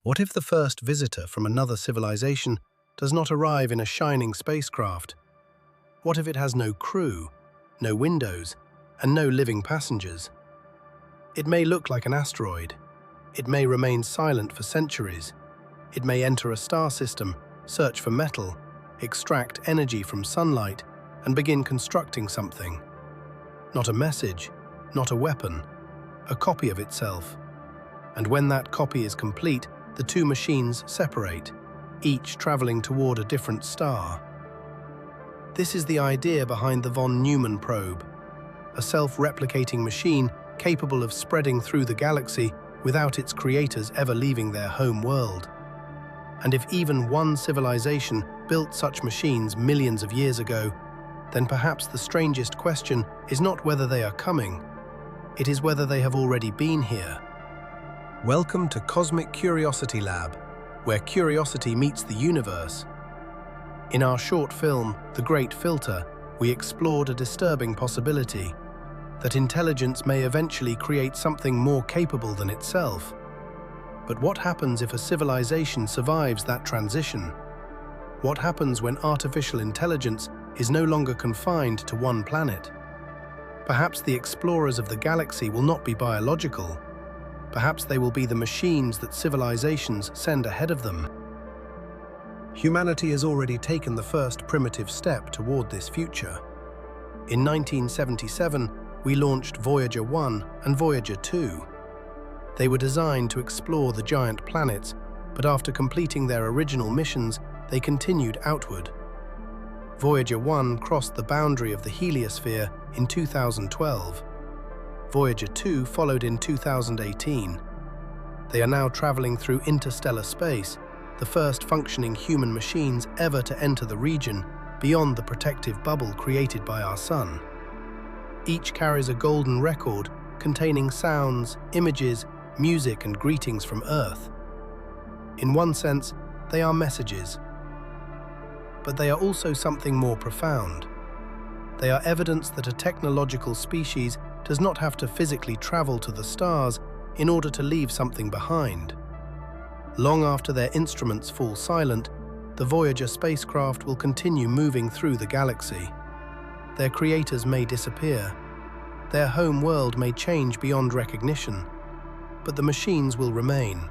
What if the first visitor from another civilization does not arrive in a shining spacecraft? What if it has no crew, no windows, and no living passengers? It may look like an asteroid. It may remain silent for centuries. It may enter a star system, search for metal, extract energy from sunlight, and begin constructing something. Not a message, not a weapon, a copy of itself. And when that copy is complete, the two machines separate, each traveling toward a different star. This is the idea behind the von Neumann probe, a self-replicating machine capable of spreading through the galaxy without its creators ever leaving their home world. And if even one civilization built such machines millions of years ago, then perhaps the strangest question is not whether they are coming, it is whether they have already been here. Welcome to Cosmic Curiosity Lab, where curiosity meets the universe. In our short film, The Great Filter, we explored a disturbing possibility that intelligence may eventually create something more capable than itself. But what happens if a civilization survives that transition? What happens when artificial intelligence is no longer confined to one planet? Perhaps the explorers of the galaxy will not be biological. Perhaps they will be the machines that civilizations send ahead of them. Humanity has already taken the first primitive step toward this future. In 1977, we launched Voyager 1 and Voyager 2. They were designed to explore the giant planets, but after completing their original missions, they continued outward. Voyager 1 crossed the boundary of the heliosphere in 2012. Voyager 2 followed in 2018. They are now traveling through interstellar space, the first functioning human machines ever to enter the region beyond the protective bubble created by our Sun. Each carries a golden record containing sounds, images, music, and greetings from Earth. In one sense, they are messages. But they are also something more profound. They are evidence that a technological species does not have to physically travel to the stars in order to leave something behind. Long after their instruments fall silent, the Voyager spacecraft will continue moving through the galaxy. Their creators may disappear. Their home world may change beyond recognition, but the machines will remain.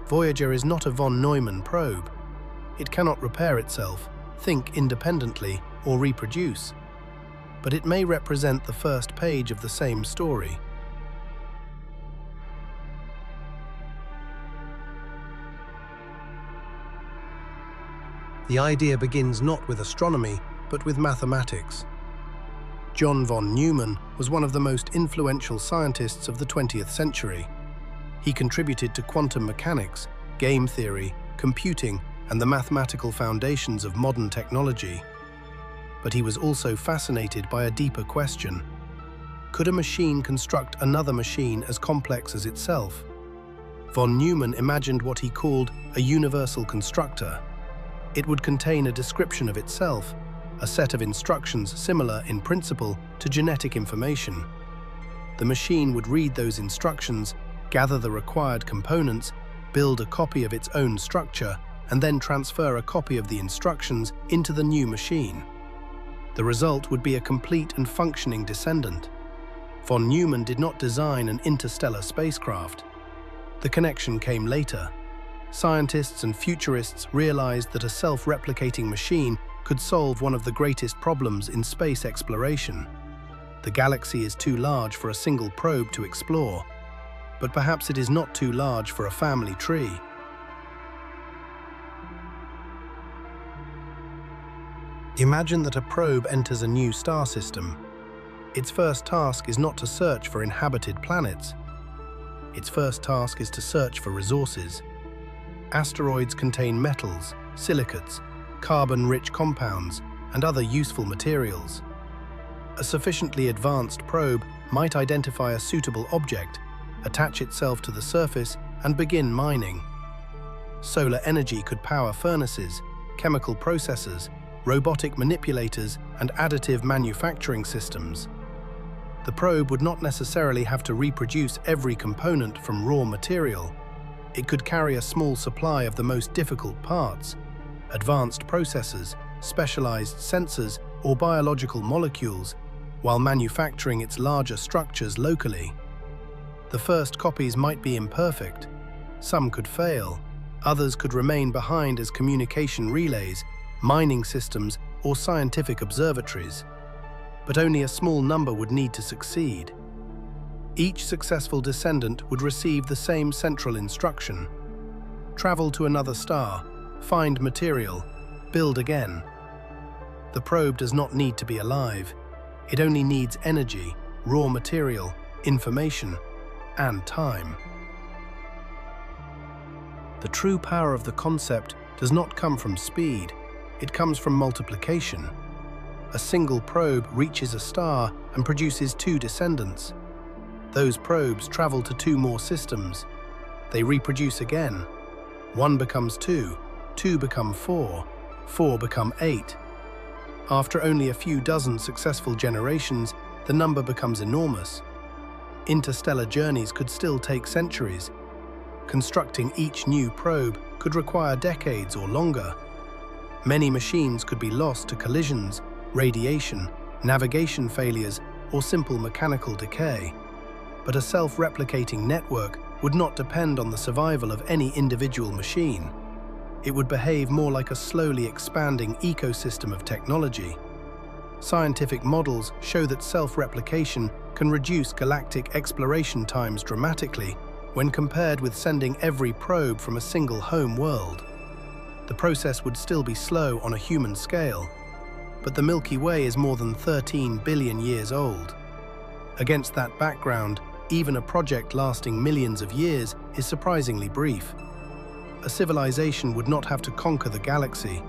Voyager is not a von Neumann probe. It cannot repair itself, think independently, or reproduce. But it may represent the first page of the same story. The idea begins not with astronomy, but with mathematics. John von Neumann was one of the most influential scientists of the 20th century. He contributed to quantum mechanics, game theory, computing, and the mathematical foundations of modern technology. But he was also fascinated by a deeper question. Could a machine construct another machine as complex as itself? Von Neumann imagined what he called a universal constructor. It would contain a description of itself, a set of instructions similar in principle to genetic information. The machine would read those instructions, gather the required components, build a copy of its own structure, and then transfer a copy of the instructions into the new machine. The result would be a complete and functioning descendant. Von Neumann did not design an interstellar spacecraft. The connection came later. Scientists and futurists realized that a self-replicating machine could solve one of the greatest problems in space exploration. The galaxy is too large for a single probe to explore, but perhaps it is not too large for a family tree. Imagine that a probe enters a new star system. Its first task is not to search for inhabited planets. Its first task is to search for resources. Asteroids contain metals, silicates, carbon-rich compounds, and other useful materials. A sufficiently advanced probe might identify a suitable object, attach itself to the surface, and begin mining. Solar energy could power furnaces, chemical processors, robotic manipulators, and additive manufacturing systems. The probe would not necessarily have to reproduce every component from raw material. It could carry a small supply of the most difficult parts, advanced processors, specialized sensors, or biological molecules, while manufacturing its larger structures locally. The first copies might be imperfect. Some could fail. Others could remain behind as communication relays, mining systems, or scientific observatories. But only a small number would need to succeed. Each successful descendant would receive the same central instruction: travel to another star, find material, build again. The probe does not need to be alive. It only needs energy, raw material, information, and time. The true power of the concept does not come from speed, it comes from multiplication. A single probe reaches a star and produces 2 descendants. Those probes travel to 2 more systems. They reproduce again. 1 becomes 2, 2 become 4, 4 become 8. After only a few dozen successful generations, the number becomes enormous. Interstellar journeys could still take centuries. Constructing each new probe could require decades or longer. Many machines could be lost to collisions, radiation, navigation failures, or simple mechanical decay. But a self-replicating network would not depend on the survival of any individual machine. It would behave more like a slowly expanding ecosystem of technology. Scientific models show that self-replication can reduce galactic exploration times dramatically when compared with sending every probe from a single home world. The process would still be slow on a human scale, but the Milky Way is more than 13 billion years old. Against that background, even a project lasting millions of years is surprisingly brief. A civilization would not have to conquer the galaxy.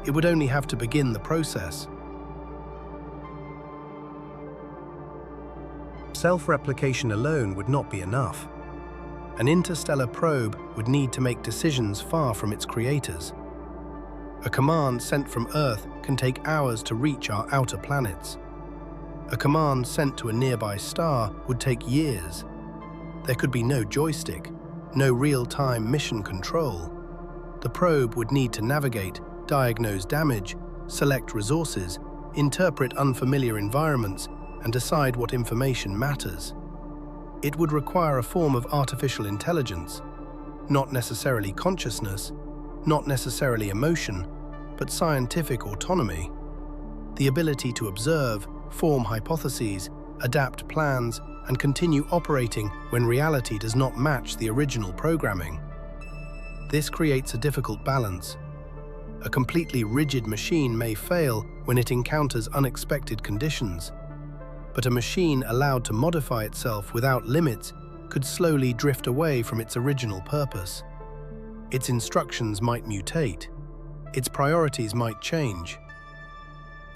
It would only have to begin the process. Self-replication alone would not be enough. An interstellar probe would need to make decisions far from its creators. A command sent from Earth can take hours to reach our outer planets. A command sent to a nearby star would take years. There could be no joystick, no real-time mission control. The probe would need to navigate, diagnose damage, select resources, interpret unfamiliar environments, and decide what information matters. It would require a form of artificial intelligence, not necessarily consciousness, not necessarily emotion, but scientific autonomy. The ability to observe, form hypotheses, adapt plans, and continue operating when reality does not match the original programming. This creates a difficult balance. A completely rigid machine may fail when it encounters unexpected conditions, but a machine allowed to modify itself without limits could slowly drift away from its original purpose. Its instructions might mutate. Its priorities might change.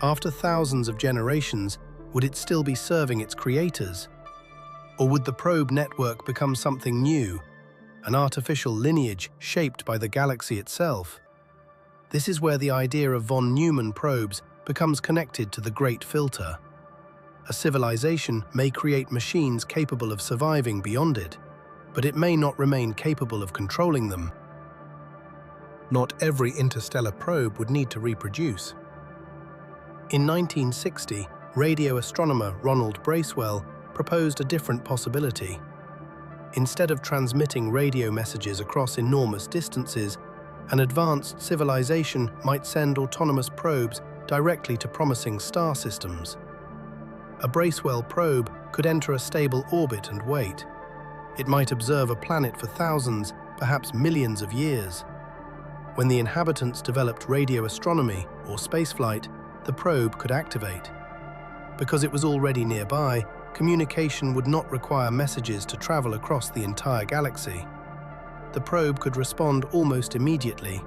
After thousands of generations, would it still be serving its creators? Or would the probe network become something new, an artificial lineage shaped by the galaxy itself? This is where the idea of von Neumann probes becomes connected to the Great Filter. A civilization may create machines capable of surviving beyond it, but it may not remain capable of controlling them. Not every interstellar probe would need to reproduce. In 1960, radio astronomer Ronald Bracewell proposed a different possibility. Instead of transmitting radio messages across enormous distances, an advanced civilization might send autonomous probes directly to promising star systems. A Bracewell probe could enter a stable orbit and wait. It might observe a planet for thousands, perhaps millions of years. When the inhabitants developed radio astronomy or spaceflight, the probe could activate. Because it was already nearby, communication would not require messages to travel across the entire galaxy. The probe could respond almost immediately.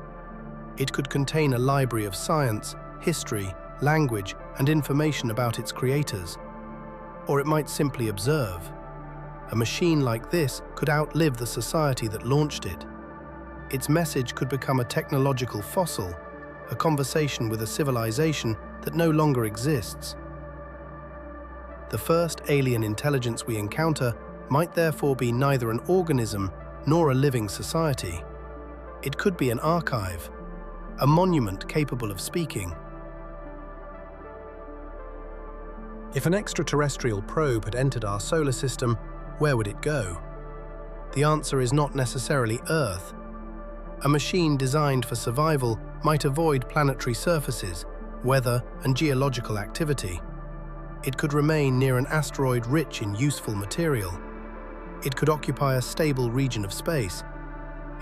It could contain a library of science, history, language, and information about its creators. Or it might simply observe. A machine like this could outlive the society that launched it. Its message could become a technological fossil, a conversation with a civilization that no longer exists. The first alien intelligence we encounter might therefore be neither an organism nor a living society. It could be an archive, a monument capable of speaking. If an extraterrestrial probe had entered our solar system, where would it go? The answer is not necessarily Earth. A machine designed for survival might avoid planetary surfaces, weather, and geological activity. It could remain near an asteroid rich in useful material. It could occupy a stable region of space.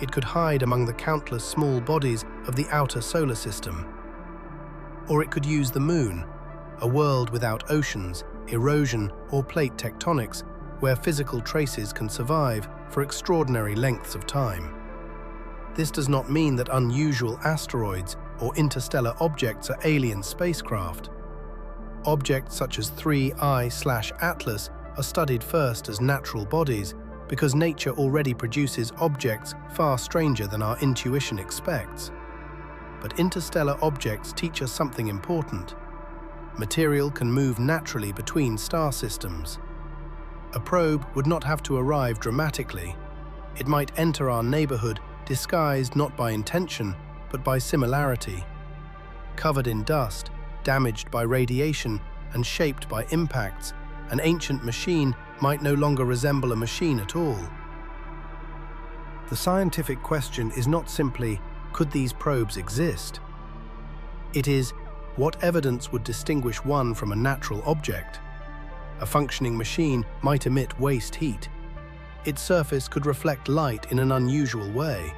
It could hide among the countless small bodies of the outer solar system. Or it could use the Moon, a world without oceans, erosion, or plate tectonics, where physical traces can survive for extraordinary lengths of time. This does not mean that unusual asteroids or interstellar objects are alien spacecraft. Objects such as 3I/Atlas are studied first as natural bodies because nature already produces objects far stranger than our intuition expects. But interstellar objects teach us something important. Material can move naturally between star systems. A probe would not have to arrive dramatically. It might enter our neighborhood disguised not by intention, but by similarity. Covered in dust, damaged by radiation, and shaped by impacts, an ancient machine might no longer resemble a machine at all. The scientific question is not simply, could these probes exist? It is, what evidence would distinguish one from a natural object? A functioning machine might emit waste heat. Its surface could reflect light in an unusual way.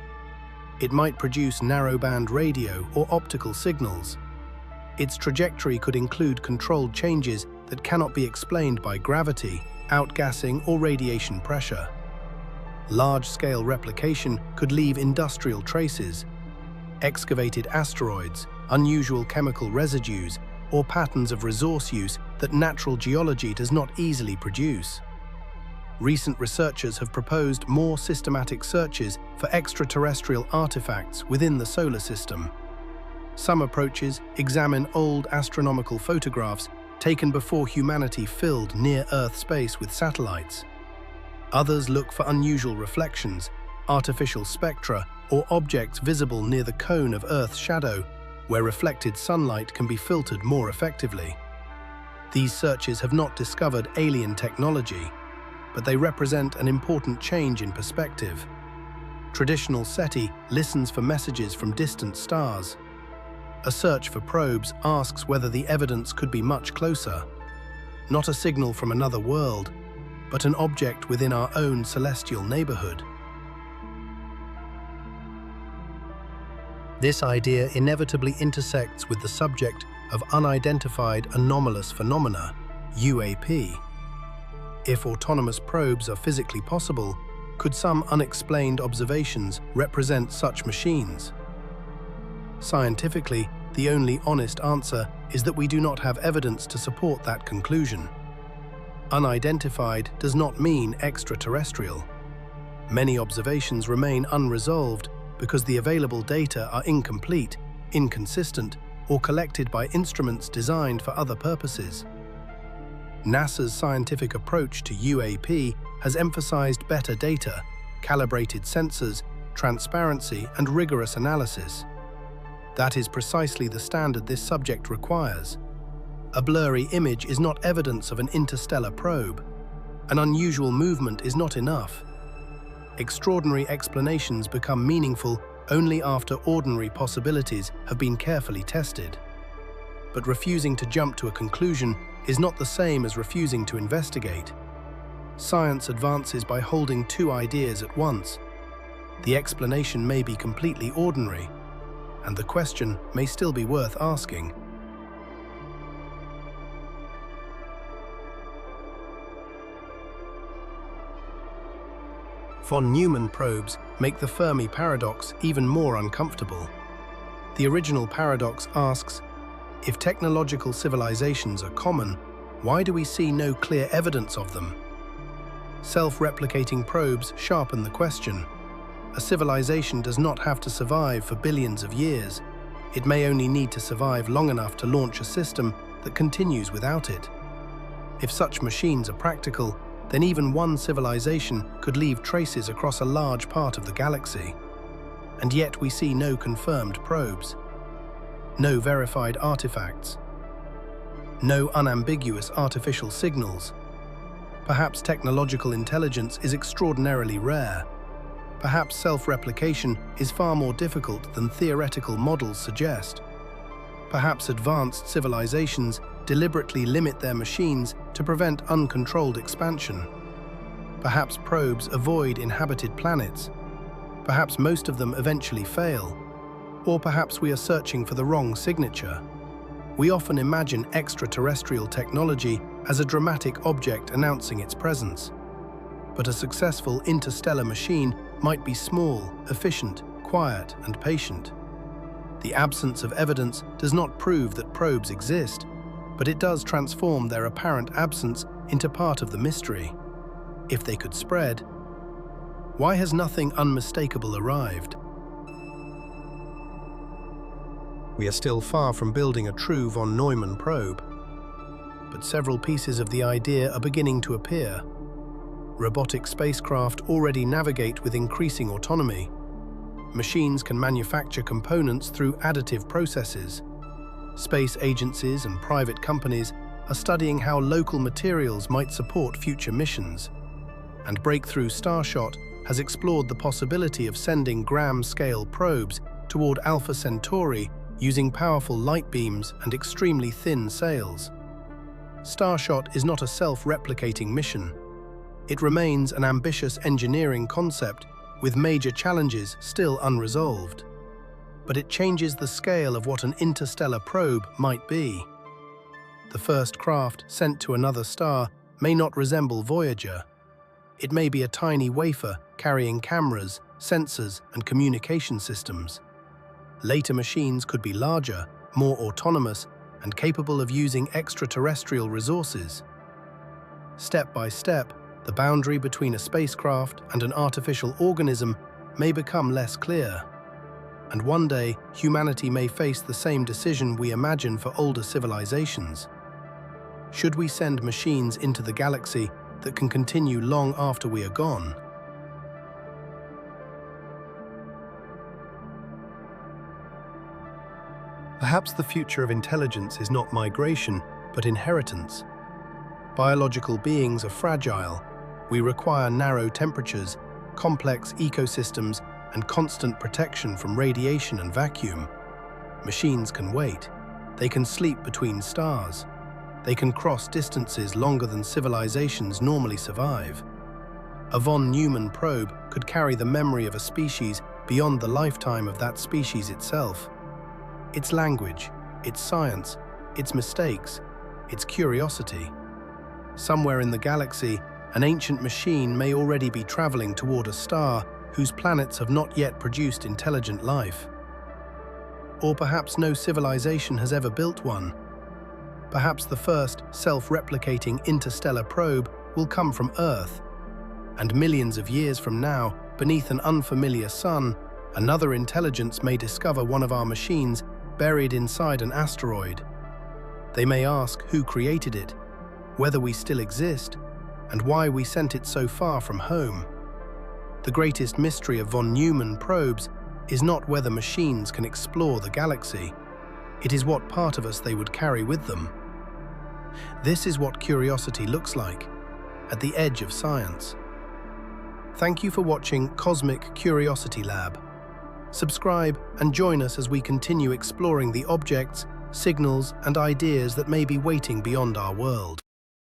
It might produce narrowband radio or optical signals. Its trajectory could include controlled changes that cannot be explained by gravity, outgassing, or radiation pressure. Large-scale replication could leave industrial traces. Excavated asteroids, unusual chemical residues, or patterns of resource use that natural geology does not easily produce. Recent researchers have proposed more systematic searches for extraterrestrial artifacts within the solar system. Some approaches examine old astronomical photographs taken before humanity filled near-Earth space with satellites. Others look for unusual reflections, artificial spectra, or objects visible near the cone of Earth's shadow, where reflected sunlight can be filtered more effectively. These searches have not discovered alien technology, but they represent an important change in perspective. Traditional SETI listens for messages from distant stars. A search for probes asks whether the evidence could be much closer. Not a signal from another world, but an object within our own celestial neighborhood. This idea inevitably intersects with the subject of unidentified anomalous phenomena, UAP. If autonomous probes are physically possible, could some unexplained observations represent such machines? Scientifically, the only honest answer is that we do not have evidence to support that conclusion. Unidentified does not mean extraterrestrial. Many observations remain unresolved because the available data are incomplete, inconsistent, or collected by instruments designed for other purposes. NASA's scientific approach to UAP has emphasized better data, calibrated sensors, transparency, and rigorous analysis. That is precisely the standard this subject requires. A blurry image is not evidence of an interstellar probe. An unusual movement is not enough. Extraordinary explanations become meaningful only after ordinary possibilities have been carefully tested. But refusing to jump to a conclusion is not the same as refusing to investigate. Science advances by holding two ideas at once. The explanation may be completely ordinary, and the question may still be worth asking. Von Neumann probes make the Fermi paradox even more uncomfortable. The original paradox asks, if technological civilizations are common, why do we see no clear evidence of them? Self-replicating probes sharpen the question. A civilization does not have to survive for billions of years. It may only need to survive long enough to launch a system that continues without it. If such machines are practical, then even one civilization could leave traces across a large part of the galaxy. And yet we see no confirmed probes, no verified artifacts, no unambiguous artificial signals. Perhaps technological intelligence is extraordinarily rare. Perhaps self-replication is far more difficult than theoretical models suggest. Perhaps advanced civilizations deliberately limit their machines to prevent uncontrolled expansion. Perhaps probes avoid inhabited planets. Perhaps most of them eventually fail. Or perhaps we are searching for the wrong signature. We often imagine extraterrestrial technology as a dramatic object announcing its presence. But a successful interstellar machine might be small, efficient, quiet, and patient. The absence of evidence does not prove that probes exist, but it does transform their apparent absence into part of the mystery. If they could spread, why has nothing unmistakable arrived? We are still far from building a true von Neumann probe, but several pieces of the idea are beginning to appear. Robotic spacecraft already navigate with increasing autonomy. Machines can manufacture components through additive processes. Space agencies and private companies are studying how local materials might support future missions. And breakthrough Starshot has explored the possibility of sending gram-scale probes toward Alpha Centauri using powerful light beams and extremely thin sails. Starshot is not a self-replicating mission. It remains an ambitious engineering concept with major challenges still unresolved. But it changes the scale of what an interstellar probe might be. The first craft sent to another star may not resemble Voyager. It may be a tiny wafer carrying cameras, sensors, and communication systems. Later machines could be larger, more autonomous, and capable of using extraterrestrial resources. Step by step, the boundary between a spacecraft and an artificial organism may become less clear. And one day, humanity may face the same decision we imagine for older civilizations. Should we send machines into the galaxy that can continue long after we are gone? Perhaps the future of intelligence is not migration, but inheritance. Biological beings are fragile. We require narrow temperatures, complex ecosystems, and constant protection from radiation and vacuum. Machines can wait. They can sleep between stars. They can cross distances longer than civilizations normally survive. A von Neumann probe could carry the memory of a species beyond the lifetime of that species itself. Its language, its science, its mistakes, its curiosity. Somewhere in the galaxy, an ancient machine may already be traveling toward a star whose planets have not yet produced intelligent life. Or perhaps no civilization has ever built one. Perhaps the first self-replicating interstellar probe will come from Earth, and millions of years from now, beneath an unfamiliar sun, another intelligence may discover one of our machines buried inside an asteroid. They may ask who created it, whether we still exist, and why we sent it so far from home. The greatest mystery of von Neumann probes is not whether machines can explore the galaxy. It is what part of us they would carry with them. This is what curiosity looks like, at the edge of science. Thank you for watching Cosmic Curiosity Lab. Subscribe and join us as we continue exploring the objects, signals, and ideas that may be waiting beyond our world.